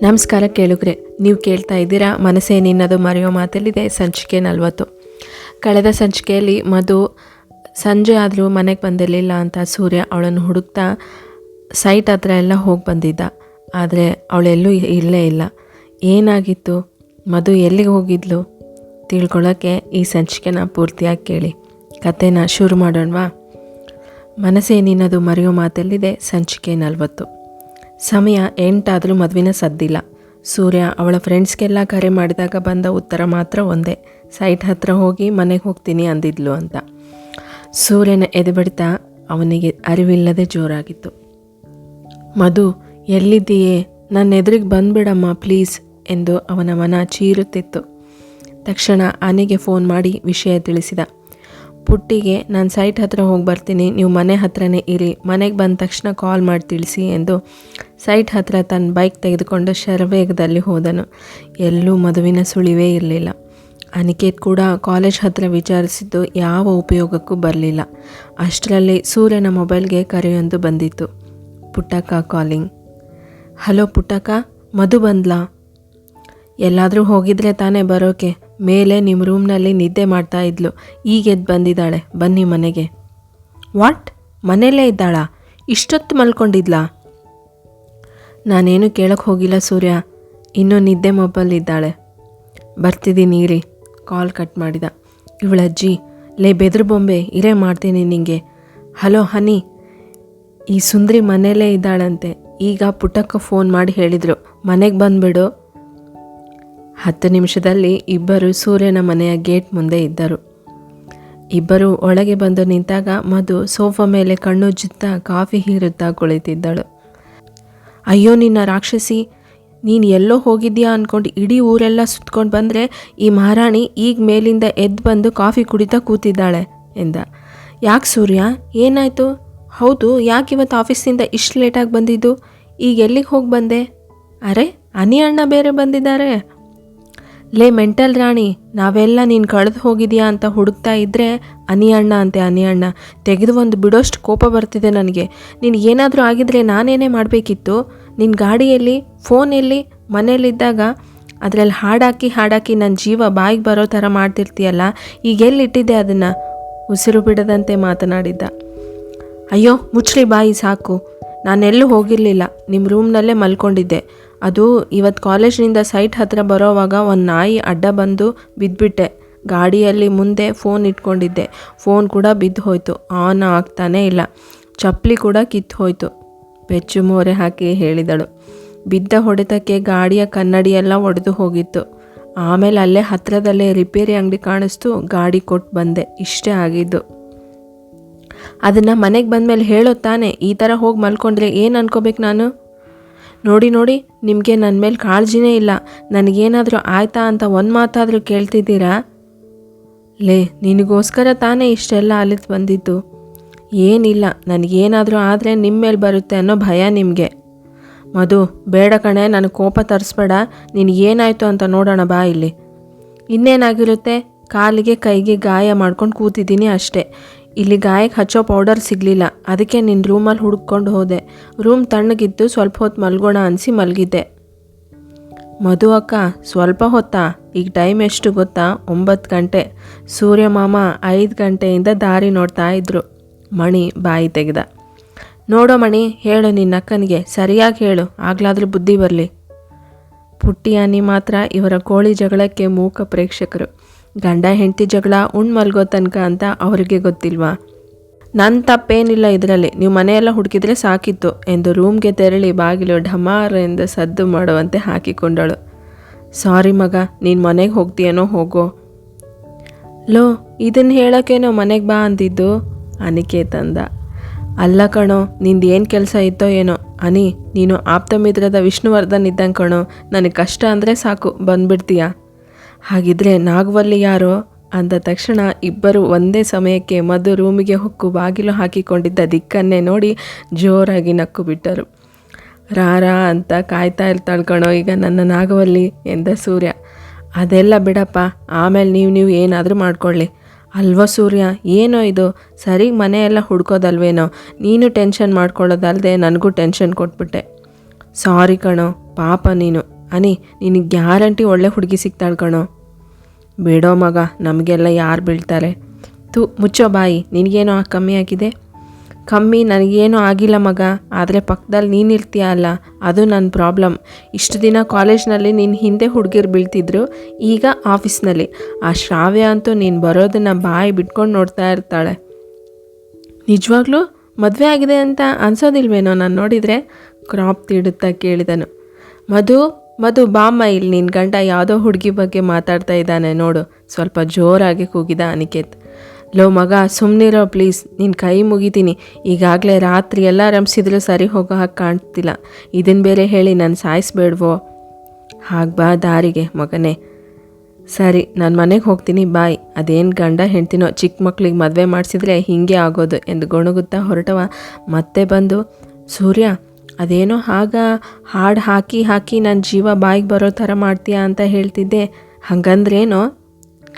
ನಮಸ್ಕಾರ ಕೇಳುಗ್ರೆ, ನೀವು ಕೇಳ್ತಾ ಇದ್ದೀರಾ ಮನಸ್ಸೇ ನಿನ್ನದು ಮರೆಯೋ ಮಾತಲ್ಲಿದೆ ಸಂಚಿಕೆ 40. ಕಳೆದ ಸಂಚಿಕೆಯಲ್ಲಿ ಮಧು ಸಂಜೆ ಆದರೂ ಮನೆಗೆ ಬಂದಿರಲಿಲ್ಲ ಅಂತ ಸೂರ್ಯ ಅವಳನ್ನು ಹುಡುಕ್ತಾ ಸೈಟ್ ಹತ್ರ ಎಲ್ಲ ಹೋಗಿ ಬಂದಿದ್ದ. ಆದರೆ ಅವಳೆಲ್ಲೂ ಇರಲೇ ಇಲ್ಲ. ಏನಾಗಿತ್ತು, ಮಧು ಎಲ್ಲಿಗೆ ಹೋಗಿದ್ಲು ತಿಳ್ಕೊಳ್ಳೋಕ್ಕೆ ಈ ಸಂಚಿಕೆನ ಪೂರ್ತಿಯಾಗಿ ಕೇಳಿ. ಕಥೆನ ಶುರು ಮಾಡೋಣವಾ? ಮನಸ್ಸೇ ನಿನ್ನದು ಮರೆಯೋ ಮಾತಲ್ಲಿದೆ ಸಂಚಿಕೆ 40. ಸಮಯ 8 ಆದರೂ ಮದುವಿನ ಸದ್ದಿಲ್ಲ. ಸೂರ್ಯ ಅವಳ ಫ್ರೆಂಡ್ಸ್ಗೆಲ್ಲ ಕರೆ ಮಾಡಿದಾಗ ಬಂದ ಉತ್ತರ ಮಾತ್ರ ಒಂದೇ, ಸೈಟ್ ಹತ್ರ ಹೋಗಿ ಮನೆಗೆ ಹೋಗ್ತೀನಿ ಅಂದಿದ್ಲು ಅಂತ. ಸೂರ್ಯನ ಎದೆಬಡಿತ ಅವನಿಗೆ ಅರಿವಿಲ್ಲದೆ ಜೋರಾಗಿತ್ತು. ಮಧು, ಎಲ್ಲಿದ್ದೀಯೇ? ನನ್ನ ಎದುರಿಗೆ ಬಂದುಬಿಡಮ್ಮ ಪ್ಲೀಸ್ ಎಂದು ಅವನ ಮನ ಚೀರುತ್ತಿತ್ತು. ತಕ್ಷಣ ಆನೆಗೆ ಫೋನ್ ಮಾಡಿ ವಿಷಯ ತಿಳಿಸಿದ. ಪುಟ್ಟಿಗೆ ನಾನು ಸೈಟ್ ಹತ್ರ ಹೋಗಿ ಬರ್ತೀನಿ, ನೀವು ಮನೆ ಹತ್ರನೇ ಇರಿ, ಮನೆಗೆ ಬಂದ ತಕ್ಷಣ ಕಾಲ್ ಮಾಡಿ ತಿಳಿಸಿ ಎಂದು ಸೈಟ್ ಹತ್ರ ತನ್ನ ಬೈಕ್ ತೆಗೆದುಕೊಂಡು ಶರವೇಗದಲ್ಲಿ ಹೋದನು. ಎಲ್ಲೂ ಮಧುವಿನ ಸುಳಿವೇ ಇರಲಿಲ್ಲ. ಅನಿಕೇತ್ ಕೂಡ ಕಾಲೇಜ್ ಹತ್ರ ವಿಚಾರಿಸಿದ್ದು ಯಾವ ಉಪಯೋಗಕ್ಕೂ ಬರಲಿಲ್ಲ. ಅಷ್ಟರಲ್ಲಿ ಸೂರ್ಯನ ಮೊಬೈಲ್ಗೆ ಕರೆಯೊಂದು ಬಂದಿತ್ತು. ಪುಟ್ಟಕ್ಕ ಕಾಲಿಂಗ್. ಹಲೋ ಪುಟ್ಟಕ್ಕ, ಮಧು ಬಂದ್ಲಾ? ಎಲ್ಲಾದರೂ ಹೋಗಿದ್ರೆ ತಾನೇ ಬರೋಕೆ. ಮೇಲೆ ನಿಮ್ಮ ರೂಮ್ನಲ್ಲಿ ನಿದ್ದೆ ಮಾಡ್ತಾ ಇದ್ಲು, ಈಗ ಎದ್ದು ಬಂದಿದ್ದಾಳೆ, ಬನ್ನಿ ಮನೆಗೆ. ವಾಟ್, ಮನೆಯಲ್ಲೇ ಇದ್ದಾಳಾ? ಇಷ್ಟೊತ್ತು ಮಲ್ಕೊಂಡಿದ್ಲಾ? ನಾನೇನು ಕೇಳಕ್ಕೆ ಹೋಗಿಲ್ಲ ಸೂರ್ಯ, ಇನ್ನೂ ನಿದ್ದೆ ಮೊಬೈಲಿದ್ದಾಳೆ. ಬರ್ತಿದ್ದೀನಿ ಇರಿ. ಕಾಲ್ ಕಟ್ ಮಾಡಿದ. ಇವಳಜ್ಜಿ, ಲೇ ಬೆದ್ರು ಬೊಂಬೆ, ಇರೇ ಮಾಡ್ತೀನಿ ನಿಂಗೆ. ಹಲೋ ಹನಿ, ಈ ಸುಂದ್ರಿ ಮನೆಯಲ್ಲೇ ಇದ್ದಾಳಂತೆ. ಈಗ ಪುಟ್ಟಕ್ಕ ಫೋನ್ ಮಾಡಿ ಹೇಳಿದರು ಮನೆಗೆ ಬಂದುಬಿಡು. 10 ನಿಮಿಷದಲ್ಲಿ ಇಬ್ಬರು ಸೂರ್ಯನ ಮನೆಯ ಗೇಟ್ ಮುಂದೆ ಇದ್ದರು. ಇಬ್ಬರು ಒಳಗೆ ಬಂದು ನಿಂತಾಗ ಮಧು ಸೋಫಾ ಮೇಲೆ ಕಣ್ಣುಜ್ಜುತ್ತಾ ಕಾಫಿ ಹೀರುತ್ತಾ ಕುಳಿತಿದ್ದಳು. ಅಯ್ಯೋ ನಿನ್ನ ರಾಕ್ಷಸಿ, ನೀನು ಎಲ್ಲೋ ಹೋಗಿದ್ಯಾ ಅಂದ್ಕೊಂಡು ಇಡೀ ಊರೆಲ್ಲ ಸುತ್ಕೊಂಡು ಬಂದರೆ ಈ ಮಹಾರಾಣಿ ಈಗ ಮೇಲಿಂದ ಎದ್ದು ಬಂದು ಕಾಫಿ ಕುಡಿತಾ ಕೂತಿದ್ದಾಳೆ ಎಂದ. ಯಾಕೆ ಸೂರ್ಯ, ಏನಾಯಿತು? ಹೌದು, ಯಾಕೆ ಇವತ್ತು ಆಫೀಸಿಂದ ಇಷ್ಟು ಲೇಟಾಗಿ ಬಂದಿದ್ದು? ಈಗ ಎಲ್ಲಿಗೆ ಹೋಗಿ ಬಂದೆ? ಅರೆ, ಅನಿ ಅಣ್ಣ ಬೇರೆ ಬಂದಿದ್ದಾರೆ. ಲೇ ಮೆಂಟಲ್ ರಾಣಿ, ನಾವೆಲ್ಲ ನೀನು ಕಳೆದು ಹೋಗಿದ್ಯಾ ಅಂತ ಹುಡುಕ್ತಾ ಇದ್ದರೆ ಅನಿ ಅಣ್ಣ ತೆಗೆದು ಒಂದು ಬಿಡೋಷ್ಟು ಕೋಪ ಬರ್ತಿದೆ ನನಗೆ. ನಿನಗೇನಾದರೂ ಆಗಿದ್ರೆ ನಾನೇನೇ ಮಾಡಬೇಕಿತ್ತು? ನಿನ್ನ ಗಾಡಿಯಲ್ಲಿ, ಫೋನಲ್ಲಿ, ಮನೇಲಿದ್ದಾಗ ಅದರಲ್ಲಿ ಹಾಡಾಕಿ ನನ್ನ ಜೀವ ಬಾಯಿಗೆ ಬರೋ ಥರ ಮಾಡ್ತಿರ್ತೀಯಲ್ಲ, ಈಗ ಎಲ್ಲಿಟ್ಟಿದ್ದೆ ಅದನ್ನು? ಉಸಿರು ಬಿಡದಂತೆ ಮಾತನಾಡಿದ್ದ. ಅಯ್ಯೋ ಮುಚ್ಚಲಿ ಬಾಯಿ, ಸಾಕು. ನಾನೆಲ್ಲೂ ಹೋಗಿರಲಿಲ್ಲ, ನಿಮ್ಮ ರೂಮ್ನಲ್ಲೇ ಮಲ್ಕೊಂಡಿದ್ದೆ. ಅದು ಇವತ್ತು ಕಾಲೇಜ್ನಿಂದ ಸೈಟ್ ಹತ್ರ ಬರೋವಾಗ ಒಂದು ನಾಯಿ ಅಡ್ಡ ಬಂದು ಬಿದ್ದುಬಿಟ್ಟೆ. ಗಾಡಿಯಲ್ಲಿ ಮುಂದೆ ಫೋನ್ ಇಟ್ಕೊಂಡಿದ್ದೆ, ಫೋನ್ ಕೂಡ ಬಿದ್ದು ಹೋಯಿತು, ಆನ್ ಆಗ್ತಾನೇ ಇಲ್ಲ. ಚಪ್ಪಲಿ ಕೂಡ ಕಿತ್ತು ಹೋಯಿತು, ಬೆಚ್ಚು ಮೋರೆ ಹಾಕಿ ಹೇಳಿದಳು. ಬಿದ್ದ ಹೊಡೆತಕ್ಕೆ ಗಾಡಿಯ ಕನ್ನಡಿಯೆಲ್ಲ ಒಡೆದು ಹೋಗಿತ್ತು. ಆಮೇಲೆ ಅಲ್ಲೇ ಹತ್ತಿರದಲ್ಲೇ ರಿಪೇರಿ ಅಂಗಡಿ ಕಾಣಿಸ್ತು, ಗಾಡಿ ಕೊಟ್ಟು ಬಂದೆ. ಇಷ್ಟೇ ಆಗಿದ್ದು. ಅದನ್ನು ಮನೆಗೆ ಬಂದಮೇಲೆ ಹೇಳೋ ತಾನೆ, ಈ ಥರ ಹೋಗಿ ಮಲ್ಕೊಂಡ್ರೆ ಏನು ಅನ್ಕೋಬೇಕು ನಾನು? ನೋಡಿ ನಿಮಗೆ ನನ್ನ ಮೇಲೆ ಕಾಳಜಿನೇ ಇಲ್ಲ. ನನಗೇನಾದರೂ ಆಯ್ತಾ ಅಂತ ಒಂದು ಮಾತಾದರೂ ಕೇಳ್ತಿದ್ದೀರಾ? ಲೇ, ನಿನಗೋಸ್ಕರ ತಾನೇ ಇಷ್ಟೆಲ್ಲ ಅಲಿತು ಬಂದಿದ್ದು. ಏನಿಲ್ಲ, ನನಗೇನಾದರೂ ಆದರೆ ನಿಮ್ಮ ಮೇಲೆ ಬರುತ್ತೆ ಅನ್ನೋ ಭಯ ನಿಮಗೆ. ಮಧು, ಬೇಡ ಕಣೆ, ನನಗೆ ಕೋಪ ತರಿಸ್ಬೇಡ. ನಿನಗೇನಾಯಿತು ಅಂತ ನೋಡೋಣ ಬಾ ಇಲ್ಲಿ. ಇನ್ನೇನಾಗಿರುತ್ತೆ, ಕಾಲಿಗೆ ಕೈಗೆ ಗಾಯ ಮಾಡ್ಕೊಂಡು ಕೂತಿದ್ದೀನಿ ಅಷ್ಟೇ. ಇಲ್ಲಿ ಗಾಯಕ್ಕೆ ಹಚ್ಚೋ ಪೌಡರ್ ಸಿಗಲಿಲ್ಲ, ಅದಕ್ಕೆ ನಿನ್ನ ರೂಮಲ್ಲಿ ಹುಡ್ಕೊಂಡು ಹೋದೆ. ರೂಮ್ ತಣ್ಣಗಿದ್ದು ಸ್ವಲ್ಪ ಹೊತ್ತು ಮಲ್ಗೋಣ ಅನಿಸಿ ಮಲಗಿದ್ದೆ. ಮಧು ಅಕ್ಕ, ಸ್ವಲ್ಪ ಹೊತ್ತಾ? ಈಗ ಟೈಮ್ ಎಷ್ಟು ಗೊತ್ತಾ? 9 ಗಂಟೆ. ಸೂರ್ಯ ಮಾಮ 5 ಗಂಟೆಯಿಂದ ದಾರಿ ನೋಡ್ತಾ ಇದ್ರು. ಮಣಿ ಬಾಯಿ ತೆಗೆದ. ನೋಡೋ ಮಣಿ, ಹೇಳು ನಿನ್ನ ಅಕ್ಕನಿಗೆ, ಸರಿಯಾಗಿ ಹೇಳು, ಆಗ್ಲಾದ್ರೂ ಬುದ್ಧಿ ಬರಲಿ. ಪುಟ್ಟಿ ಅನಿ ಮಾತ್ರ ಇವರ ಕೋಳಿ ಜಗಳಕ್ಕೆ ಮೂಕ ಪ್ರೇಕ್ಷಕರು. ಗಂಡ ಹೆಂಡತಿ ಜಗಳ ಮಲ್ಗೋ ತನಕ ಅಂತ ಅವರಿಗೆ ಗೊತ್ತಿಲ್ವಾ? ನನ್ನ ತಪ್ಪೇನಿಲ್ಲ ಇದರಲ್ಲಿ, ನೀವು ಮನೆಯೆಲ್ಲ ಹುಡುಕಿದ್ರೆ ಸಾಕಿತ್ತು ಎಂದು ರೂಮ್ಗೆ ತೆರಳಿ ಬಾಗಿಲು ಢಮಾರ್ ಎಂದು ಸದ್ದು ಮಾಡುವಂತೆ ಹಾಕಿಕೊಂಡಳು. ಸಾರಿ ಮಗ, ನೀನು ಮನೆಗೆ ಹೋಗ್ತೀಯೇನೋ, ಹೋಗೋ. ಲೋ, ಇದನ್ನು ಹೇಳೋಕ್ಕೇನೋ ಮನೆಗೆ ಬಾ ಅಂತಿದ್ದು? ಅನಿಕೇತ್ ಅಂದ. ಅಲ್ಲ ಕಣೋ, ನಿಂದು ಏನು ಕೆಲಸ ಇತ್ತೋ ಏನೋ. ಅನಿ, ನೀನು ಆಪ್ತ ಮಿತ್ರದ ವಿಷ್ಣುವರ್ಧನ್ ಇದ್ದಂಗೆ ಕಣೋ, ನನಗೆ ಕಷ್ಟ ಅಂದರೆ ಸಾಕು ಬಂದುಬಿಡ್ತೀಯ. ಹಾಗಿದ್ರೆ ನಾಗವಲ್ಲಿ ಯಾರೋ ಅಂದ ತಕ್ಷಣ ಇಬ್ಬರು ಒಂದೇ ಸಮಯಕ್ಕೆ ಮಧು ರೂಮಿಗೆ ಹೊಕ್ಕು ಬಾಗಿಲು ಹಾಕಿಕೊಂಡಿದ್ದ ದಿಕ್ಕನ್ನೇ ನೋಡಿ ಜೋರಾಗಿ ನಕ್ಕು ಬಿಟ್ಟರು. ರಾ ಅಂತ ಕಾಯ್ತಾ ಇರ್ತಾಳೆ ಕಣೋ ಈಗ ನನ್ನ ನಾಗವಲ್ಲಿ ಎಂದ ಸೂರ್ಯ. ಅದೆಲ್ಲ ಬಿಡಪ್ಪ, ಆಮೇಲೆ ನೀವು ಏನಾದರೂ ಮಾಡ್ಕೊಳ್ಳಿ. ಅಲ್ವೋ ಸೂರ್ಯ, ಏನೋ ಇದು ಸರಿಗೆ ಮನೆಯೆಲ್ಲ ಹುಡ್ಕೋದಲ್ವೇನೋ, ನೀನು ಟೆನ್ಷನ್ ಮಾಡ್ಕೊಳ್ಳೋದಲ್ಲದೆ ನನಗೂ ಟೆನ್ಷನ್ ಕೊಟ್ಬಿಟ್ಟೆ. ಸಾರಿ ಕಣೋ, ಪಾಪ ನೀನು. ಅನಿ, ನಿನಗೆ ಗ್ಯಾರಂಟಿ ಒಳ್ಳೆ ಹುಡುಗಿ ಸಿಗ್ತಾಳೆ ಕಣೋ. ಬೇಡೋ ಮಗ, ನಮಗೆಲ್ಲ ಯಾರು ಬೀಳ್ತಾರೆ. ಮುಚ್ಚೋ ಬಾಯಿ, ನಿನಗೇನೋ ಕಮ್ಮಿ ಆಗಿದೆ? ಕಮ್ಮಿ ನನಗೇನೂ ಆಗಿಲ್ಲ ಮಗ, ಆದರೆ ಪಕ್ಕದಲ್ಲಿ ನೀನು ಇರ್ತೀಯ ಅಲ್ಲ, ಅದು ನನ್ನ ಪ್ರಾಬ್ಲಮ್. ಇಷ್ಟು ದಿನ ಕಾಲೇಜ್ನಲ್ಲಿ ನಿನ್ನ ಹಿಂದೆ ಹುಡುಗಿರು ಬೀಳ್ತಿದ್ರು, ಈಗ ಆಫೀಸ್ನಲ್ಲಿ. ಆ ಶ್ರಾವ್ಯ ಅಂತೂ ನೀನು ಬರೋದನ್ನು ಬಾಯಿ ಬಿಟ್ಕೊಂಡು ನೋಡ್ತಾ ಇರ್ತಾಳೆ. ನಿಜವಾಗ್ಲೂ ಮದುವೆ ಆಗಿದೆ ಅಂತ ಅನ್ಸೋದಿಲ್ವೇನೋ ನಾನು ನೋಡಿದರೆ? ಕ್ರಾಪ್ ತೀಡುತ್ತಾ ಕೇಳಿದನು. ಮಧು ಬಾಮ್ಮ, ಇಲ್ಲಿ ನಿನ್ನ ಗಂಡ ಯಾವುದೋ ಹುಡುಗಿ ಬಗ್ಗೆ ಮಾತಾಡ್ತಾ ಇದ್ದಾನೆ ನೋಡು, ಸ್ವಲ್ಪ ಜೋರಾಗಿ ಕೂಗಿದ ಅನಿಕೇತ್. ಲೋ ಮಗ, ಸುಮ್ಮನಿರೋ ಪ್ಲೀಸ್, ನಿನ್ನ ಕೈ ಮುಗಿತೀನಿ. ಈಗಾಗಲೇ ರಾತ್ರಿ ಎಲ್ಲ ರಂಸಿದ್ರು ಸರಿ ಹೋಗೋ ಹಾಗೆ ಕಾಣ್ತಿಲ್ಲ. ಇದನ್ನು ಬೇರೆ ಹೇಳಿ ನಾನು ಸಾಯಿಸ್ಬೇಡ್ವೋ? ಹಾಗೆ ಬಾ ದಾರಿಗೆ ಮಗನೇ. ಸರಿ, ನಾನು ಮನೆಗೆ ಹೋಗ್ತೀನಿ, ಬಾಯ್. ಅದೇನು ಗಂಡ ಹೆಂಡ್ತಿನೋ, ಚಿಕ್ಕ ಮಕ್ಳಿಗೆ ಮದುವೆ ಮಾಡಿಸಿದ್ರೆ ಹೀಗೆ ಆಗೋದು ಎಂದು ಗೊಣಗುತ್ತಾ ಹೊರಟವ ಮತ್ತೆ ಬಂದು, ಸೂರ್ಯ, ಅದೇನೋ ಹಾಡು ಹಾಕಿ ನನ್ನ ಜೀವ ಬಾಯಿಗೆ ಬರೋ ಥರ ಮಾಡ್ತೀಯಾ ಅಂತ ಹೇಳ್ತಿದ್ದೆ, ಹಾಗಂದ್ರೇನೋ?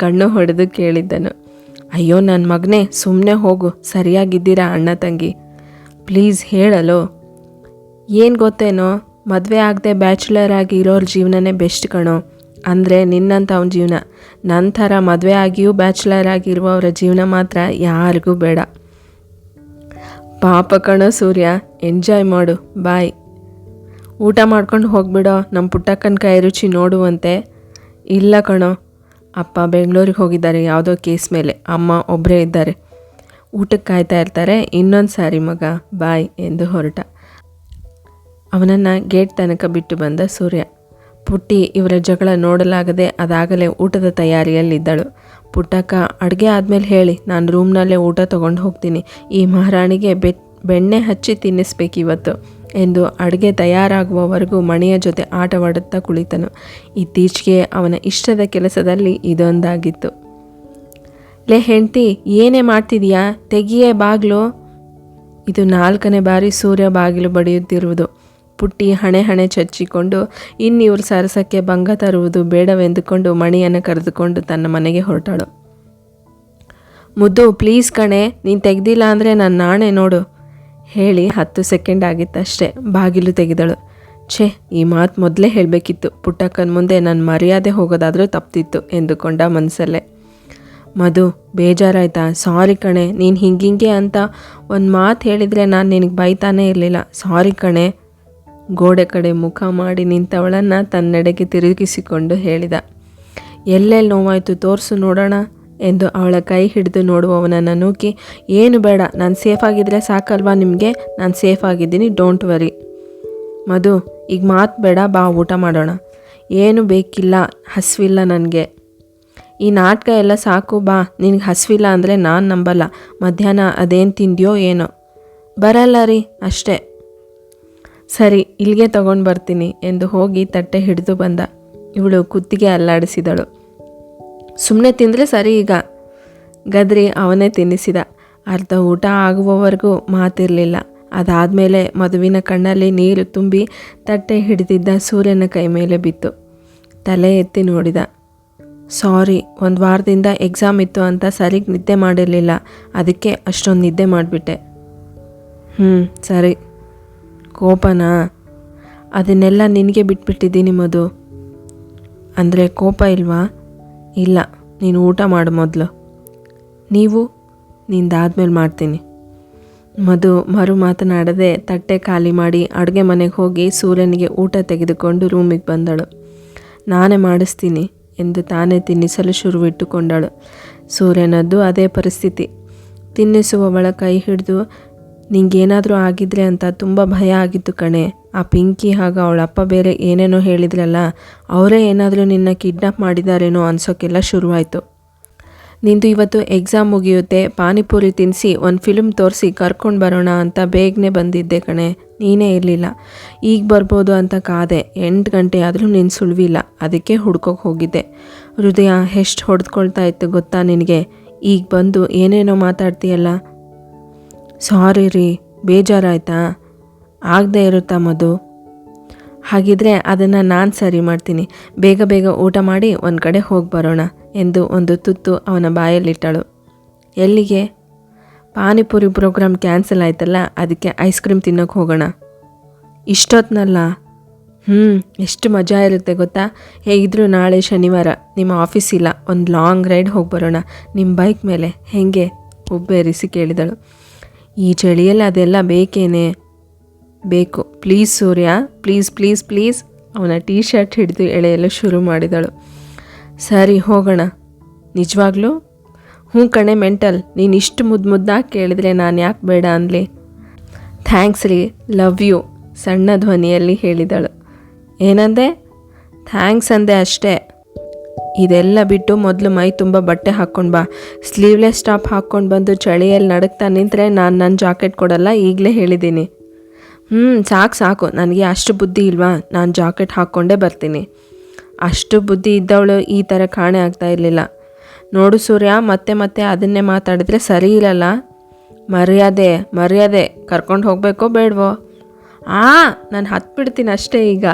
ಕಣ್ಣು ಹೊಡೆದು ಕೇಳಿದ್ದನು. ಅಯ್ಯೋ ನನ್ನ ಮಗನೇ, ಸುಮ್ಮನೆ ಹೋಗು, ಸರಿಯಾಗಿದ್ದೀರಾ ಅಣ್ಣ ತಂಗಿ. ಪ್ಲೀಸ್ ಹೇಳಲು. ಏನು ಗೊತ್ತೇನೋ, ಮದುವೆ ಆಗದೆ ಬ್ಯಾಚುಲರ್ ಆಗಿ ಇರೋರ ಜೀವನನೇ ಬೆಸ್ಟ್ ಕಣೋ. ಅಂದರೆ ನಿನ್ನಂಥ ಅವನ ಜೀವನ. ನನ್ನ ಥರ ಮದುವೆ ಆಗಿಯೂ ಬ್ಯಾಚುಲರ್ ಆಗಿರುವವರ ಜೀವನ ಮಾತ್ರ ಯಾರಿಗೂ ಬೇಡ. ಪಾಪ ಕಣೋ ಸೂರ್ಯ, ಎಂಜಾಯ್ ಮಾಡು, ಬಾಯ್. ಊಟ ಮಾಡ್ಕೊಂಡು ಹೋಗ್ಬಿಡೋ, ನಮ್ಮ ಪುಟ್ಟಕ್ಕನ ಕೈ ರುಚಿ ನೋಡುವಂತೆ. ಇಲ್ಲ ಕಣೋ, ಅಪ್ಪ ಬೆಂಗಳೂರಿಗೆ ಹೋಗಿದ್ದಾರೆ ಯಾವುದೋ ಕೇಸ್ ಮೇಲೆ, ಅಮ್ಮ ಒಬ್ಬರೇ ಇದ್ದಾರೆ, ಊಟಕ್ಕೆ ಕಾಯ್ತಾ ಇರ್ತಾರೆ. ಇನ್ನೊಂದು ಸಾರಿ ಮಗ, ಬಾಯ್ ಎಂದು ಹೊರಟ. ಅವನನ್ನು ಗೇಟ್ ತನಕ ಬಿಟ್ಟು ಬಂದ ಸೂರ್ಯ. ಪುಟ್ಟಿ ಇವರ ಜಗಳ ನೋಡಲಾಗದೆ ಅದಾಗಲೇ ಊಟದ ತಯಾರಿಯಲ್ಲಿದ್ದಳು. ಪುಟ್ಟಕ್ಕ, ಅಡುಗೆ ಆದಮೇಲೆ ಹೇಳಿ, ನಾನು ರೂಮ್ನಲ್ಲೇ ಊಟ ತೊಗೊಂಡು ಹೋಗ್ತೀನಿ. ಈ ಮಹಾರಾಣಿಗೆ ಬೆಣ್ಣೆ ಹಚ್ಚಿ ತಿನ್ನಿಸ್ಬೇಕಿವತ್ತು ಎಂದು ಅಡುಗೆ ತಯಾರಾಗುವವರೆಗೂ ಮಣಿಯ ಜೊತೆ ಆಟವಾಡುತ್ತಾ ಕುಳಿತನು. ಇತ್ತೀಚೆಗೆ ಅವನ ಇಷ್ಟದ ಕೆಲಸದಲ್ಲಿ ಇದೊಂದಾಗಿತ್ತು. ಲೇ ಹೆಂಡ್ತಿ, ಏನೇ ಮಾಡ್ತಿದೀಯಾ? ತೆಗಿಯೇ ಬಾಗಿಲು. ಇದು 4ನೇ ಬಾರಿ ಸೂರ್ಯ ಬಾಗಿಲು ಬಡಿಯುತ್ತಿರುವುದು. ಪುಟ್ಟಿ ಹಣೆ ಚಚ್ಚಿಕೊಂಡು ಇನ್ನಿವ್ರ ಸರಸಕ್ಕೆ ಭಂಗ ತರುವುದು ಬೇಡವೆಂದುಕೊಂಡು ಮಣಿಯನ್ನು ಕರೆದುಕೊಂಡು ತನ್ನ ಮನೆಗೆ ಹೊರಟಳು. ಮುದ್ದು, ಪ್ಲೀಸ್ ಕಣೆ, ನೀನು ತೆಗ್ದಿಲ್ಲ ಅಂದರೆ ನನ್ನ ನಾಣೆ ನೋಡು ಹೇಳಿ 10 ಸೆಕೆಂಡ್ ಆಗಿತ್ತಷ್ಟೇ ಬಾಗಿಲು ತೆಗೆದಳು. ಛೇ, ಈ ಮಾತು ಮೊದಲೇ ಹೇಳಬೇಕಿತ್ತು. ಪುಟ್ಟಕ್ಕನ ಮುಂದೆ ನನ್ನ ಮರ್ಯಾದೆ ಹೋಗೋದಾದರೂ ತಪ್ತಿತ್ತು ಎಂದುಕೊಂಡ ಮನಸ್ಸಲ್ಲೇ. ಮಧು, ಬೇಜಾರಾಯ್ತಾ? ಸಾರಿ ಕಣೆ, ನೀನು ಹಿಂಗೆ ಅಂತ ಒಂದು ಮಾತು ಹೇಳಿದರೆ ನಾನು ನಿನಗೆ ಬೈತಾನೇ ಇರಲಿಲ್ಲ. ಸಾರಿ ಕಣೆ. ಗೋಡೆ ಕಡೆ ಮುಖ ಮಾಡಿ ನಿಂತವಳನ್ನು ತನ್ನೆಡೆಗೆ ತಿರುಗಿಸಿಕೊಂಡು ಹೇಳಿದ. ಎಲ್ಲೆಲ್ಲಿ ನೋವಾಯಿತು ತೋರಿಸು ನೋಡೋಣ ಎಂದು ಅವಳ ಕೈ ಹಿಡಿದು ನೋಡುವವನನ್ನು ನೂಕಿ, ಏನು ಬೇಡ, ನಾನು ಸೇಫಾಗಿದ್ದರೆ ಸಾಕಲ್ವಾ ನಿಮಗೆ? ನಾನು ಸೇಫಾಗಿದ್ದೀನಿ, ಡೋಂಟ್ ವರಿ. ಮಧು, ಈಗ ಮಾತು ಬೇಡ, ಬಾ ಊಟ ಮಾಡೋಣ. ಏನು ಬೇಕಿಲ್ಲ, ಹಸಿವಿಲ್ಲ ನನಗೆ. ಈ ನಾಟಕ ಎಲ್ಲ ಸಾಕು, ಬಾ. ನಿನಗೆ ಹಸಿವಿಲ್ಲ ಅಂದರೆ ನಾನು ನಂಬಲ್ಲ. ಮಧ್ಯಾಹ್ನ ಅದೇನು ತಿಂದ್ಯೋ ಏನೋ. ಬರಲ್ಲ ರೀ, ಅಷ್ಟೇ. ಸರಿ, ಇಲ್ಲಿಗೆ ತಗೊಂಡು ಬರ್ತೀನಿ ಎಂದು ಹೋಗಿ ತಟ್ಟೆ ಹಿಡಿದು ಬಂದ. ಇವಳು ಕುತ್ತಿಗೆ ಅಲ್ಲಾಡಿಸಿದಳು. ಸುಮ್ಮನೆ ತಿಂದರೆ ಸರಿ ಈಗ. ಗದ್ರಿ ಅವನೇ ತಿನ್ನಿಸಿದ. ಅರ್ಧ ಊಟ ಆಗುವವರೆಗೂ ಮಾತಿರಲಿಲ್ಲ. ಅದಾದಮೇಲೆ ಮಧುವಿನ ಕಣ್ಣಲ್ಲಿ ನೀರು ತುಂಬಿ ತಟ್ಟೆ ಹಿಡಿದಿದ್ದ ಸೂರ್ಯನ ಕೈ ಮೇಲೆ ಬಿತ್ತು. ತಲೆ ಎತ್ತಿ ನೋಡಿದ. ಸಾರಿ, 1 ವಾರದಿಂದ ಎಕ್ಸಾಮ್ ಇತ್ತು ಅಂತ ಸರಿಗೆ ನಿದ್ದೆ ಮಾಡಿರಲಿಲ್ಲ, ಅದಕ್ಕೆ ಅಷ್ಟೊಂದು ನಿದ್ದೆ ಮಾಡಿಬಿಟ್ಟೆ. ಸರಿ. ಕೋಪನಾ? ಅದನ್ನೆಲ್ಲ ನಿನಗೆ ಬಿಟ್ಬಿಟ್ಟಿದ್ದೀನಿ ಮಧು. ಅಂದರೆ ಕೋಪ ಇಲ್ವಾ? ಇಲ್ಲ, ನೀನು ಊಟ ಮಾಡು ಮೊದಲು. ನೀವು? ನಿಂದಾದ್ಮೇಲೆ ಮಾಡ್ತೀನಿ. ಮಧು ಮಾತನಾಡದೆ ತಟ್ಟೆ ಖಾಲಿ ಮಾಡಿ ಅಡುಗೆ ಮನೆಗೆ ಹೋಗಿ ಸೂರ್ಯನಿಗೆ ಊಟ ತೆಗೆದುಕೊಂಡು ರೂಮಿಗೆ ಬಂದಳು. ನಾನೇ ಮಾಡಿಸ್ತೀನಿ ಎಂದು ತಾನೇ ತಿನ್ನಿಸಲು ಶುರುವಿಟ್ಟುಕೊಂಡಳು. ಸೂರ್ಯನದ್ದು ಅದೇ ಪರಿಸ್ಥಿತಿ. ತಿನ್ನಿಸುವವಳ ಕೈ ಹಿಡಿದು, ನಿಂಗೇನಾದರೂ ಆಗಿದ್ರೆ ಅಂತ ತುಂಬ ಭಯ ಆಗಿತ್ತು ಕಣೆ. ಆ ಪಿಂಕಿ ಹಾಗೂ ಅವಳಪ್ಪ ಬೇರೆ ಏನೇನೋ ಹೇಳಿದ್ರಲ್ಲ, ಅವರೇ ಏನಾದರೂ ನಿನ್ನ ಕಿಡ್ನಾಪ್ ಮಾಡಿದಾರೇನೋ ಅನ್ಸೋಕ್ಕೆಲ್ಲ ಶುರುವಾಯಿತು. ನಿಂದು ಇವತ್ತು ಎಕ್ಸಾಮ್ ಮುಗಿಯುತ್ತೆ, ಪಾನಿಪುರಿ ತಿನ್ನಿಸಿ ಒಂದು ಫಿಲ್ಮ್ ತೋರಿಸಿ ಕರ್ಕೊಂಡು ಬರೋಣ ಅಂತ ಬೇಗನೆ ಬಂದಿದ್ದೆ ಕಣೆ, ನೀನೇ ಇರಲಿಲ್ಲ. ಈಗ ಬರ್ಬೋದು ಅಂತ ಕಾದೆ. 8 ಗಂಟೆ ಆದರೂ ನೀನು ಸುಳ್ವಿಲ್ಲ, ಅದಕ್ಕೆ ಹುಡ್ಕೋಕೆ ಹೋಗಿದ್ದೆ. ಹೃದಯ ಎಷ್ಟು ಹೊಡೆದ್ಕೊಳ್ತಾ ಇತ್ತು ಗೊತ್ತಾ ನಿನಗೆ? ಈಗ ಬಂದು ಏನೇನೋ ಮಾತಾಡ್ತೀಯಲ್ಲ. ಸಾರಿ ರೀ, ಬೇಜಾರಾಯ್ತಾ? ಆಗದೆ ಇರುತ್ತಾ ಮಧು? ಹಾಗಿದ್ರೆ ಅದನ್ನು ನಾನು ಸರಿ ಮಾಡ್ತೀನಿ. ಬೇಗ ಊಟ ಮಾಡಿ ಒಂದು ಕಡೆ ಹೋಗಿ ಬರೋಣ ಎಂದು ಒಂದು ತುತ್ತು ಅವನ ಬಾಯಲ್ಲಿಟ್ಟಳು. ಎಲ್ಲಿಗೆ? ಪಾನಿಪುರಿ ಪ್ರೋಗ್ರಾಮ್ ಕ್ಯಾನ್ಸಲ್ ಆಯ್ತಲ್ಲ, ಅದಕ್ಕೆ ಐಸ್ ಕ್ರೀಮ್ ತಿನ್ನೋಕೆ ಹೋಗೋಣ. ಇಷ್ಟೊತ್ನಲ್ಲ? ಎಷ್ಟು ಮಜಾ ಇರುತ್ತೆ ಗೊತ್ತಾ. ಹೇಗಿದ್ರು ನಾಳೆ ಶನಿವಾರ ನಿಮ್ಮ ಆಫೀಸ್ ಇಲ್ಲ, ಒಂದು ಲಾಂಗ್ ರೈಡ್ ಹೋಗಿ ಬರೋಣ ನಿಮ್ಮ ಬೈಕ್ ಮೇಲೆ, ಹೇಗೆ ಉಬ್ಬೇರಿಸಿ ಕೇಳಿದಳು. ಈ ಚಳಿಯಲ್ಲಿ ಅದೆಲ್ಲ ಬೇಕೇನೆ? ಬೇಕು, please Surya, please please please. ಅವನ ಟೀ ಶರ್ಟ್ ಹಿಡಿದು ಎಳೆಯಲು ಶುರು ಮಾಡಿದಳು. ಸರಿ ಹೋಗೋಣ. ನಿಜವಾಗ್ಲೂ? ಹ್ಞೂ ಕಣೆ ಮೆಂಟಲ್, ನೀನು ಇಷ್ಟು ಮುದ್ದಾಗಿ ಕೇಳಿದರೆ ನಾನು ಯಾಕೆ ಬೇಡ ಅನ್ಲಿ. ಥ್ಯಾಂಕ್ಸ್ ರೀ, ಲವ್ ಯು, ಸಣ್ಣ ಧ್ವನಿಯಲ್ಲಿ ಹೇಳಿದಳು. ಏನಂದೆ? ಥ್ಯಾಂಕ್ಸ್ ಅಂದೆ ಅಷ್ಟೇ. ಇದೆಲ್ಲ ಬಿಟ್ಟು ಮೊದಲು ಮೈ ತುಂಬ ಬಟ್ಟೆ ಹಾಕ್ಕೊಂಡು ಬಾ. ಸ್ಲೀವ್ಲೆಸ್ ಟಾಪ್ ಹಾಕ್ಕೊಂಡು ಬಂದು ಚಳಿಯಲ್ಲಿ ನಡುಕ್ತಾ ನಿಂತರೆ ನಾನು ನನ್ನ ಜಾಕೆಟ್ ಕೊಡಲ್ಲ, ಈಗಲೇ ಹೇಳಿದ್ದೀನಿ. ಸಾಕು, ನನಗೆ ಅಷ್ಟು ಬುದ್ಧಿ ಇಲ್ವಾ? ನಾನು ಜಾಕೆಟ್ ಹಾಕ್ಕೊಂಡೇ ಬರ್ತೀನಿ. ಅಷ್ಟು ಬುದ್ಧಿ ಇದ್ದವಳು ಈ ಥರ ಕಾಣೆ ಆಗ್ತಾ ಇರಲಿಲ್ಲ. ನೋಡು ಸೂರ್ಯ, ಮತ್ತೆ ಅದನ್ನೇ ಮಾತಾಡಿದ್ರೆ ಸರಿ ಇರಲ್ಲ. ಮರ್ಯಾದೆ ಕರ್ಕೊಂಡು ಹೋಗಬೇಕೋ ಬೇಡವೋ? ನಾನು ಹತ್ಬಿಡ್ತೀನಿ ಅಷ್ಟೇ ಈಗ.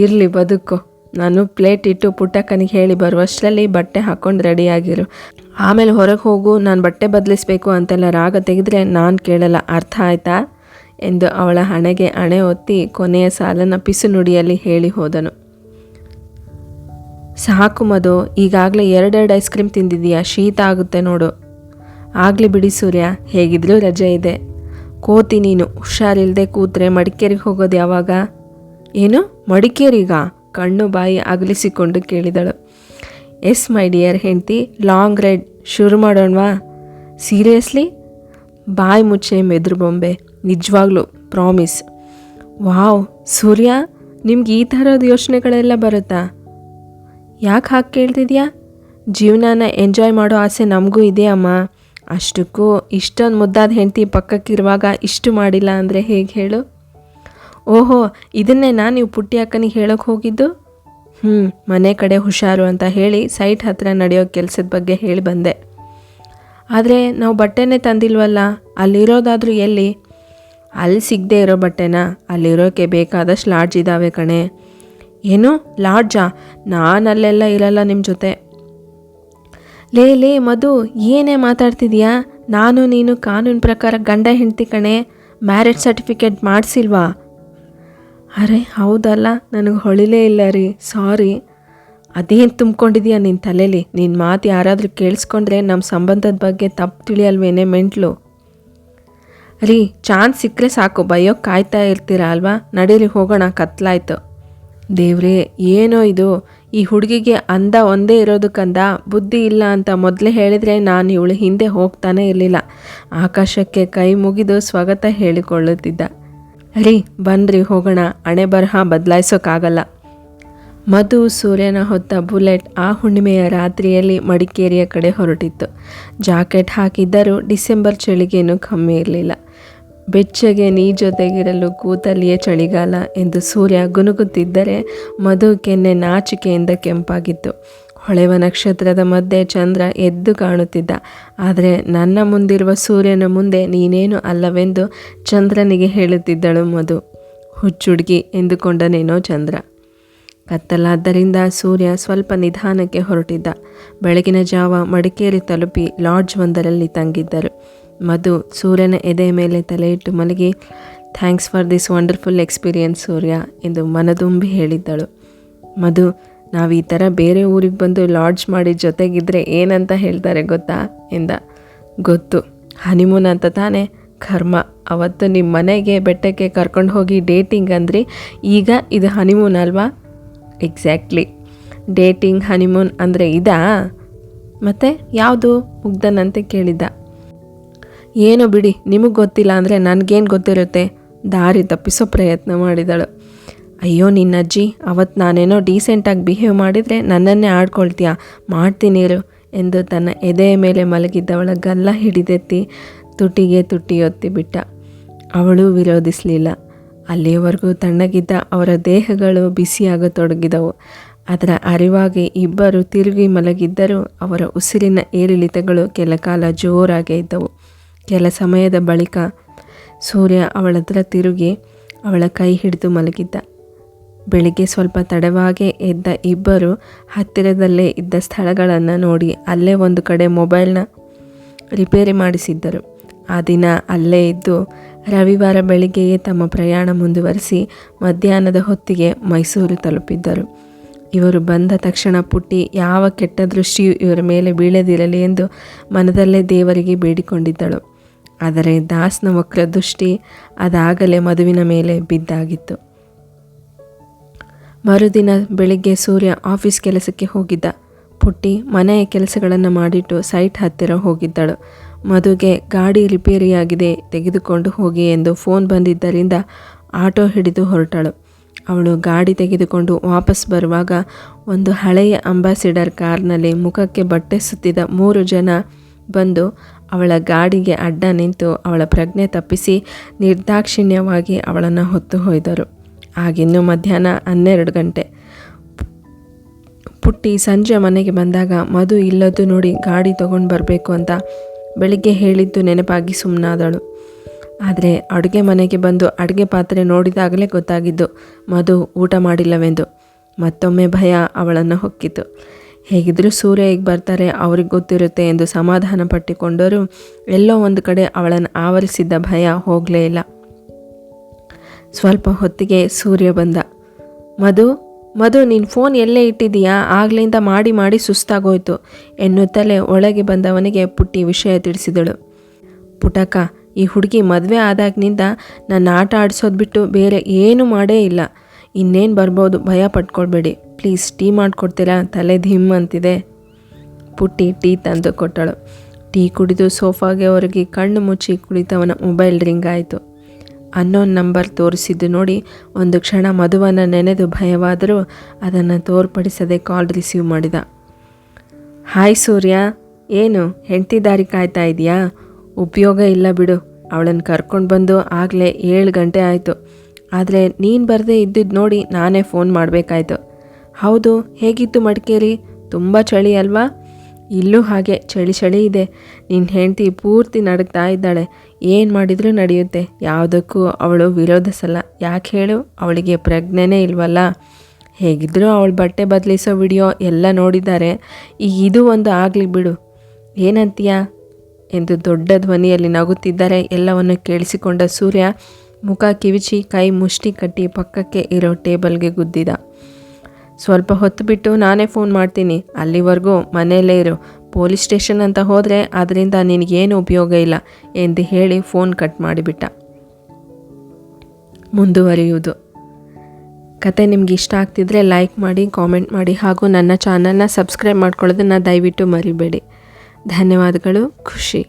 ಇರಲಿ ಬದುಕು. ನಾನು ಪ್ಲೇಟ್ ಇಟ್ಟು ಪುಟ್ಟಕ್ಕನಿಗೆ ಹೇಳಿ ಬರುವಷ್ಟರಲ್ಲಿ ಬಟ್ಟೆ ಹಾಕ್ಕೊಂಡು ರೆಡಿಯಾಗಿರು. ಆಮೇಲೆ ಹೊರಗೆ ಹೋಗು, ನಾನು ಬಟ್ಟೆ ಬದಲಿಸ್ಬೇಕು ಅಂತೆಲ್ಲ ರಾಗ ತೆಗೆದ್ರೆ ನಾನು ಕೇಳಲ್ಲ, ಅರ್ಥ ಆಯ್ತಾ ಎಂದು ಅವಳ ಹಣೆಗೆ ಹಣೆ ಒತ್ತಿ ಕೊನೆಯ ಸಾಲನ್ನು ಪಿಸು ನುಡಿಯಲ್ಲಿ ಹೇಳಿ ಹೋದನು. ಸಾಕು ಮಧು, ಈಗಾಗಲೇ 2 ಐಸ್ ಕ್ರೀಮ್ ತಿಂದಿದ್ದೀಯಾ, ಶೀತ ಆಗುತ್ತೆ ನೋಡು. ಆಗಲಿ ಬಿಡಿ ಸೂರ್ಯ, ಹೇಗಿದ್ರೂ ರಜೆ ಇದೆ. ಕೋತಿ ನೀನು, ಹುಷಾರಿಲ್ಲದೆ ಕೂತ್ರೆ ಮಡಿಕೇರಿಗೆ ಹೋಗೋದು ಯಾವಾಗ? ಏನು ಮಡಿಕೇರಿಗ? ಕಣ್ಣು ಬಾಯಿ ಅಗಲಿಸಿಕೊಂಡು ಕೇಳಿದಳು. ಎಸ್ ಮೈ ಡಿಯರ್ ಹೆಂಡ್ತಿ, ಲಾಂಗ್ ರೈಡ್ ಶುರು ಮಾಡೋಣವಾ? ಸೀರಿಯಸ್ಲಿ? ಬಾಯಿ ಮುಚ್ಚೆ ಮೆದ್ರು ಬೊಂಬೆ, ನಿಜವಾಗ್ಲೂ ಪ್ರಾಮಿಸ್. ವಾವ್ ಸೂರ್ಯ, ನಿಮ್ಗೆ ಈ ಥರದ ಯೋಚನೆಗಳೆಲ್ಲ ಬರುತ್ತಾ? ಯಾಕೆ ಹಾಗೆ ಕೇಳ್ತಿದ್ಯಾ? ಜೀವನನ ಎಂಜಾಯ್ ಮಾಡೋ ಆಸೆ ನಮಗೂ ಇದೆಯಮ್ಮ. ಅಷ್ಟಕ್ಕೂ ಇಷ್ಟೊಂದು ಮುದ್ದಾದ ಹೆಂಡತಿ ಪಕ್ಕಕ್ಕಿರುವಾಗ ಇಷ್ಟು ಮಾಡಿಲ್ಲ ಅಂದರೆ ಹೇಗೆ ಹೇಳು? ಓಹೋ, ಇದನ್ನೇ ನೀವು ಪುಟ್ಟಿ ಅಕ್ಕನಿಗೆ ಹೇಳೋಕ್ಕೆ ಹೋಗಿದ್ದು? ಮನೆ ಕಡೆ ಹುಷಾರು ಅಂತ ಹೇಳಿ ಸೈಟ್ ಹತ್ರ ನಡೆಯೋ ಕೆಲಸದ ಬಗ್ಗೆ ಹೇಳಿ ಬಂದೆ. ಆದರೆ ನಾವು ಬಟ್ಟೆನೇ ತಂದಿಲ್ವಲ್ಲ, ಅಲ್ಲಿರೋದಾದರೂ ಎಲ್ಲಿ? ಅಲ್ಲಿ ಸಿಗದೆ ಇರೋ ಬಟ್ಟೆನ ಅಲ್ಲಿರೋಕ್ಕೆ ಬೇಕಾದಷ್ಟು ಲಾಡ್ಜ್ ಇದ್ದಾವೆ ಕಣೆ. ಏನು ಲಾಡ್ಜಾ? ನಾನು ಅಲ್ಲೆಲ್ಲ ಇರಲ್ಲ ನಿಮ್ಮ ಜೊತೆ. ಲೇ ಮಧು, ಏನೇ ಮಾತಾಡ್ತಿದ್ಯಾ? ನಾನು ನೀನು ಕಾನೂನು ಪ್ರಕಾರ ಗಂಡ ಹೆಂಡ್ತಿ ಕಣೆ, ಮ್ಯಾರೇಜ್ ಸರ್ಟಿಫಿಕೇಟ್ ಮಾಡಿಸಿಲ್ವಾ? ಅರೆ ಹೌದಲ್ಲ, ನನಗೆ ಹೊಳಿಲೇ ಇಲ್ಲ ರೀ, ಸಾರಿ. ಅದೇನು ತುಂಬ್ಕೊಂಡಿದ್ಯಾ ನಿನ್ನ ತಲೆಯಲ್ಲಿ? ನಿನ್ನ ಮಾತು ಯಾರಾದರೂ ಕೇಳಿಸ್ಕೊಂಡ್ರೆ ನಮ್ಮ ಸಂಬಂಧದ ಬಗ್ಗೆ ತಪ್ಪು ತಿಳಿಯಲ್ವೇನೆ ಮೆಂಟ್ಲು. ರೀ, ಚಾನ್ಸ್ ಸಿಕ್ಕರೆ ಸಾಕು ಬೈಯೋಕ್ಕೆ ಕಾಯ್ತಾ ಇರ್ತೀರ ಅಲ್ವಾ? ನಡೀರಿ ಹೋಗೋಣ, ಕತ್ಲಾಯ್ತು. ದೇವ್ರೇ, ಏನೋ ಇದು, ಈ ಹುಡುಗಿಗೆ ಅಂದ ಒಂದೇ ಇರೋದಕ್ಕಂದ, ಬುದ್ಧಿ ಇಲ್ಲ ಅಂತ ಮೊದಲೇ ಹೇಳಿದರೆ ನಾನು ಇವಳು ಹಿಂದೆ ಹೋಗ್ತಾನೆ ಇರಲಿಲ್ಲ. ಆಕಾಶಕ್ಕೆ ಕೈ ಮುಗಿದು ಸ್ವಾಗತ ಹೇಳಿಕೊಳ್ಳುತ್ತಿದ್ದ. ರೀ ಬನ್ನಿರಿ ಹೋಗೋಣ, ಹಣೆ ಬರಹ ಬದಲಾಯಿಸೋಕ್ಕಾಗಲ್ಲ. ಮಧು ಸೂರ್ಯನ ಹೊತ್ತ ಬುಲೆಟ್ ಆ ಹುಣ್ಣಿಮೆಯ ರಾತ್ರಿಯಲ್ಲಿ ಮಡಿಕೇರಿಯ ಕಡೆ ಹೊರಟಿತ್ತು. ಜಾಕೆಟ್ ಹಾಕಿದ್ದರೂ ಡಿಸೆಂಬರ್ ಚಳಿಗೇನೂ ಕಮ್ಮಿ ಇರಲಿಲ್ಲ. ಬೆಚ್ಚಗೆ ನೀ ಜೊತೆಗಿರಲು ಕೂತಲ್ಲಿಯೇ ಚಳಿಗಾಲ ಎಂದು ಸೂರ್ಯ ಗುನುಗುತ್ತಿದ್ದರೆ ಮಧು ಕೆನ್ನೆ ನಾಚಿಕೆಯಿಂದ ಕೆಂಪಾಗಿತ್ತು. ಹೊಳೆವ ನಕ್ಷತ್ರದ ಮಧ್ಯೆ ಚಂದ್ರ ಎದ್ದು ಕಾಣುತ್ತಿದ್ದ. ಆದರೆ ನನ್ನ ಮುಂದಿರುವ ಸೂರ್ಯನ ಮುಂದೆ ನೀನೇನು ಅಲ್ಲವೆಂದು ಚಂದ್ರನಿಗೆ ಹೇಳುತ್ತಿದ್ದಳು ಮಧು. ಹುಚ್ಚುಡುಗಿ ಎಂದುಕೊಂಡನೇನೋ ಚಂದ್ರ. ಕತ್ತಲಾದ್ದರಿಂದ ಸೂರ್ಯ ಸ್ವಲ್ಪ ನಿಧಾನಕ್ಕೆ ಹೊರಟಿದ್ದ. ಬೆಳಗಿನ ಜಾವ ಮಡಿಕೇರಿ ತಲುಪಿ ಲಾಡ್ಜ್ ಒಂದರಲ್ಲಿ ತಂಗಿದ್ದರು. ಮಧು ಸೂರ್ಯನ ಎದೆ ಮೇಲೆ ತಲೆ ಇಟ್ಟು ಮಲಗಿ, thanks for this wonderful experience Surya ಎಂದು ಮನದುಂಬಿ ಹೇಳಿದ್ದಳು. ಮಧು, ನಾವು ಈ ಥರ ಬೇರೆ ಊರಿಗೆ ಬಂದು ಲಾಡ್ಜ್ ಮಾಡಿ ಜೊತೆಗಿದ್ರೆ ಏನಂತ ಹೇಳ್ತಾರೆ ಗೊತ್ತಾ ಎಂದ. ಗೊತ್ತು, ಹನಿಮೂನ್ ಅಂತ ತಾನೇ? ಕರ್ಮ, ಅವತ್ತು ನಿಮ್ಮ ಮನೆಗೆ ಬೆಟ್ಟಕ್ಕೆ ಕರ್ಕೊಂಡು ಹೋಗಿ ಡೇಟಿಂಗ್ ಅಂದ್ರಿ, ಈಗ ಇದು ಹನಿಮೂನ್ ಅಲ್ವಾ? ಎಕ್ಸಾಕ್ಟ್ಲಿ. ಡೇಟಿಂಗ್ ಹನಿಮೂನ್ ಅಂದರೆ ಇದಾ? ಮತ್ತು ಯಾವುದು? ಮುಗ್ಧನಂತೆ ಕೇಳಿದ್ದ. ಏನೋ ಬಿಡಿ, ನಿಮಗೆ ಗೊತ್ತಿಲ್ಲ ಅಂದರೆ ನನಗೇನು ಗೊತ್ತಿರುತ್ತೆ. ದಾರಿ ತಪ್ಪಿಸೋ ಪ್ರಯತ್ನ ಮಾಡಿದಳು. ಅಯ್ಯೋ ನಿನ್ನಜ್ಜಿ, ಅವತ್ತು ನಾನೇನೋ ಡೀಸೆಂಟಾಗಿ ಬಿಹೇವ್ ಮಾಡಿದರೆ ನನ್ನನ್ನೇ ಆಡ್ಕೊಳ್ತೀಯಾ? ಮಾಡ್ತೀನಿರು ಎಂದು ತನ್ನ ಎದೆಯ ಮೇಲೆ ಮಲಗಿದ್ದವಳ ಗಲ್ಲ ಹಿಡಿದೆತ್ತಿ ತುಟಿಗೆ ತುಟಿಯೊತ್ತಿ ಬಿಟ್ಟ. ಅವಳು ವಿರೋಧಿಸಲಿಲ್ಲ. ಅಲ್ಲಿಯವರೆಗೂ ತಣ್ಣಗಿದ್ದ ಅವರ ದೇಹಗಳು ಬಿಸಿಯಾಗತೊಡಗಿದವು. ಅದರ ಅರಿವಾಗಿ ಇಬ್ಬರು ತಿರುಗಿ ಮಲಗಿದ್ದರೂ ಅವರ ಉಸಿರಿನ ಏರಿಳಿತಗಳು ಕೆಲ ಕಾಲ ಜೋರಾಗೇ ಇದ್ದವು. ಕೆಲ ಸಮಯದ ಬಳಿಕ ಸೂರ್ಯ ಅವಳತ್ರ ತಿರುಗಿ ಅವಳ ಕೈ ಹಿಡಿದು ಮಲಗಿದ್ದ. ಬೆಳಿಗ್ಗೆ ಸ್ವಲ್ಪ ತಡವಾಗೇ ಎದ್ದ ಇಬ್ಬರು ಹತ್ತಿರದಲ್ಲೇ ಇದ್ದ ಸ್ಥಳಗಳನ್ನು ನೋಡಿ ಅಲ್ಲೇ ಒಂದು ಕಡೆ ಮೊಬೈಲ್ನ ರಿಪೇರಿ ಮಾಡಿಸಿದ್ದರು. ಆ ದಿನ ಅಲ್ಲೇ ಇದ್ದು ರವಿವಾರ ಬೆಳಿಗ್ಗೆಯೇ ತಮ್ಮ ಪ್ರಯಾಣ ಮುಂದುವರಿಸಿ ಮಧ್ಯಾಹ್ನದ ಹೊತ್ತಿಗೆ ಮೈಸೂರು ತಲುಪಿದ್ದರು. ಇವರು ಬಂದ ತಕ್ಷಣ ಪುಟ್ಟಿ ಯಾವ ಕೆಟ್ಟ ದೃಷ್ಟಿಯೂ ಇವರ ಮೇಲೆ ಬೀಳದಿರಲಿ ಎಂದು ಮನದಲ್ಲೇ ದೇವರಿಗೆ ಬೇಡಿಕೊಂಡಿದ್ದಳು. ಆದರೆ ದಾಸ್ನ ವಕ್ರ ದೃಷ್ಟಿ ಅದಾಗಲೇ ಮಧುವಿನ ಮೇಲೆ ಬಿದ್ದಾಗಿತ್ತು. ಮರುದಿನ ಬೆಳಿಗ್ಗೆ ಸೂರ್ಯ ಆಫೀಸ್ ಕೆಲಸಕ್ಕೆ ಹೋಗಿದ್ದ. ಪುಟ್ಟಿ ಮನೆಯ ಕೆಲಸಗಳನ್ನು ಮಾಡಿಟ್ಟು ಸೈಟ್ ಹತ್ತಿರ ಹೋಗಿದ್ದಳು. ಮಧುಗೆ ಗಾಡಿ ರಿಪೇರಿಯಾಗಿದೆ, ತೆಗೆದುಕೊಂಡು ಹೋಗಿ ಎಂದು ಫೋನ್ ಬಂದಿದ್ದರಿಂದ ಆಟೋ ಹಿಡಿದು ಹೊರಟಳು. ಅವಳು ಗಾಡಿ ತೆಗೆದುಕೊಂಡು ವಾಪಸ್ ಬರುವಾಗ ಒಂದು ಹಳೆಯ ಅಂಬಾಸಿಡರ್ ಕಾರ್ನಲ್ಲಿ ಮುಖಕ್ಕೆ ಬಟ್ಟೆ ಸುತ್ತಿದ 3 ಜನ ಬಂದು ಅವಳ ಗಾಡಿಗೆ ಅಡ್ಡ ನಿಂತು ಅವಳ ಪ್ರಜ್ಞೆ ತಪ್ಪಿಸಿ ನಿರ್ದಾಕ್ಷಿಣ್ಯವಾಗಿ ಅವಳನ್ನು ಹೊತ್ತು ಒಯ್ದರು. ಆಗಿನ್ನೂ ಮಧ್ಯಾಹ್ನ 12 ಗಂಟೆ. ಪುಟ್ಟಿ ಸಂಜೆ ಮನೆಗೆ ಬಂದಾಗ ಮಧು ಇಲ್ಲದ್ದು ನೋಡಿ ಗಾಡಿ ತೊಗೊಂಡು ಬರಬೇಕು ಅಂತ ಬೆಳಿಗ್ಗೆ ಹೇಳಿದ್ದು ನೆನಪಾಗಿ ಸುಮ್ಮನಾದಳು. ಆದರೆ ಅಡುಗೆ ಮನೆಗೆ ಬಂದು ಅಡುಗೆ ಪಾತ್ರೆ ನೋಡಿದಾಗಲೇ ಗೊತ್ತಾಗಿದ್ದು ಮಧು ಊಟ ಮಾಡಿಲ್ಲವೆಂದು. ಮತ್ತೊಮ್ಮೆ ಭಯ ಅವಳನ್ನು ಹೊಕ್ಕಿತು. ಹೇಗಿದ್ದರೂ ಸೂರ್ಯ ಈಗ ಬರ್ತಾರೆ, ಅವ್ರಿಗೆ ಗೊತ್ತಿರುತ್ತೆ ಎಂದು ಸಮಾಧಾನ ಪಟ್ಟಿಕೊಂಡರೂ ಎಲ್ಲೋ ಒಂದು ಕಡೆ ಅವಳನ್ನು ಆವರಿಸಿದ್ದ ಭಯ ಹೋಗಲೇ ಇಲ್ಲ. ಸ್ವಲ್ಪ ಹೊತ್ತಿಗೆ ಸೂರ್ಯ ಬಂದ. ಮಧು ನೀನು ಫೋನ್ ಎಲ್ಲೇ ಇಟ್ಟಿದ್ದೀಯಾ? ಆಗ್ಲಿಂದ ಮಾಡಿ ಮಾಡಿ ಸುಸ್ತಾಗೋಯ್ತು ಎನ್ನುತ್ತಲೇ ಒಳಗೆ ಬಂದವನಿಗೆ ಪುಟ್ಟಿ ವಿಷಯ ತಿಳಿಸಿದಳು. ಪುಟಕ, ಈ ಹುಡುಗಿ ಮದುವೆ ಆದಾಗಿನಿಂದ ನನ್ನ ಆಟ ಆಡಿಸೋದು ಬಿಟ್ಟು ಬೇರೆ ಏನೂ ಮಾಡೇ ಇಲ್ಲ. ಇನ್ನೇನು ಬರ್ಬೋದು, ಭಯ ಪಟ್ಕೊಳ್ಬೇಡಿ. ಪ್ಲೀಸ್ ಟೀ ಮಾಡಿಕೊಡ್ತೀರಾ? ತಲೆ ಧಿಮ್ ಅಂತಿದೆ. ಪುಟ್ಟಿ ಟೀ ತಂದು ಕೊಟ್ಟಳು. ಟೀ ಕುಡಿದು ಸೋಫಾಗೆ ಹೊರಗಿ ಕಣ್ಣು ಮುಚ್ಚಿ ಕುಳಿತವನ ಮೊಬೈಲ್ ರಿಂಗ್ ಆಯಿತು. ಅನ್ನೋನ್ ನಂಬರ್ ತೋರಿಸಿದ್ದು ನೋಡಿ ಒಂದು ಕ್ಷಣ ಮಧುವನ್ನು ನೆನೆದು ಭಯವಾದರೂ ಅದನ್ನು ತೋರ್ಪಡಿಸದೆ ಕಾಲ್ ರಿಸೀವ್ ಮಾಡಿದ. ಹಾಯ್ ಸೂರ್ಯ, ಏನು ಹೆಂಡತಿ ದಾರಿ ಕಾಯ್ತಾ ಇದೆಯಾ? ಉಪಯೋಗ ಇಲ್ಲ ಬಿಡು. ಅವಳನ್ನು ಕರ್ಕೊಂಡು ಬಂದು ಆಗಲೇ 7 ಗಂಟೆ ಆಯಿತು. ಆದರೆ ನೀನು ಬರದೇ ಇದ್ದಿದ್ದು ನೋಡಿ ನಾನೇ ಫೋನ್ ಮಾಡಬೇಕಾಯ್ತು. ಹೌದು, ಹೇಗಿತ್ತು ಮಡಿಕೇರಿ? ತುಂಬ ಚಳಿ ಅಲ್ವಾ? ಇಲ್ಲೂ ಹಾಗೆ ಚಳಿ ಇದೆ. ನಿನ್ನ ಹೆಂಡತಿ ಪೂರ್ತಿ ನಡುಗ್ತಾ ಇದ್ದಾಳೆ. ಏನು ಮಾಡಿದರೂ ನಡೆಯುತ್ತೆ. ಯಾವುದಕ್ಕೂ ಅವಳು ವಿರೋಧಿಸಲ್ಲ. ಯಾಕೆ ಹೇಳು? ಅವಳಿಗೆ ಪ್ರಜ್ಞೆನೇ ಇಲ್ವಲ್ಲ. ಹೇಗಿದ್ದರೂ ಅವಳು ಬಟ್ಟೆ ಬದಲಿಸೋ ವಿಡಿಯೋ ಎಲ್ಲ ನೋಡಿದ್ದಾರೆ. ಈಗ ಇದು ಒಂದು ಆಗಲಿ ಬಿಡು. ಏನಂತೀಯಾ ಎಂದು ದೊಡ್ಡ ಧ್ವನಿಯಲ್ಲಿ ನಗುತ್ತಿದ್ದರೆ ಎಲ್ಲವನ್ನು ಕೇಳಿಸಿಕೊಂಡ ಸೂರ್ಯ ಮುಖ ಕಿವಿಚಿ ಕೈ ಮುಷ್ಟಿ ಕಟ್ಟಿ ಪಕ್ಕಕ್ಕೆ ಇರೋ ಟೇಬಲ್ಗೆ ಗುದ್ದಿದ. ಸ್ವಲ್ಪ ಹೊತ್ತು ಬಿಟ್ಟು ನಾನೇ ಫೋನ್ ಮಾಡ್ತೀನಿ, ಅಲ್ಲಿವರೆಗೂ ಮನೆಯಲ್ಲೇ ಇರು. ಪೊಲೀಸ್ ಸ್ಟೇಷನ್ ಅಂತ ಹೋದರೆ ಅದರಿಂದ ನಿನಗೇನು ಉಪಯೋಗ ಇಲ್ಲ ಎಂದು ಹೇಳಿ ಫೋನ್ ಕಟ್ ಮಾಡಿಬಿಟ್ಟ. ಮುಂದುವರಿಯುವುದು. ಕತೆ ನಿಮ್ಗೆ ಇಷ್ಟ ಆಗ್ತಿದ್ರೆ ಲೈಕ್ ಮಾಡಿ, ಕಾಮೆಂಟ್ ಮಾಡಿ ಹಾಗೂ ನನ್ನ ಚಾನಲ್ನ ಸಬ್ಸ್ಕ್ರೈಬ್ ಮಾಡ್ಕೊಳ್ಳೋದನ್ನು ದಯವಿಟ್ಟು ಮರಿಬೇಡಿ. ಧನ್ಯವಾದಗಳು. ಖುಷಿ.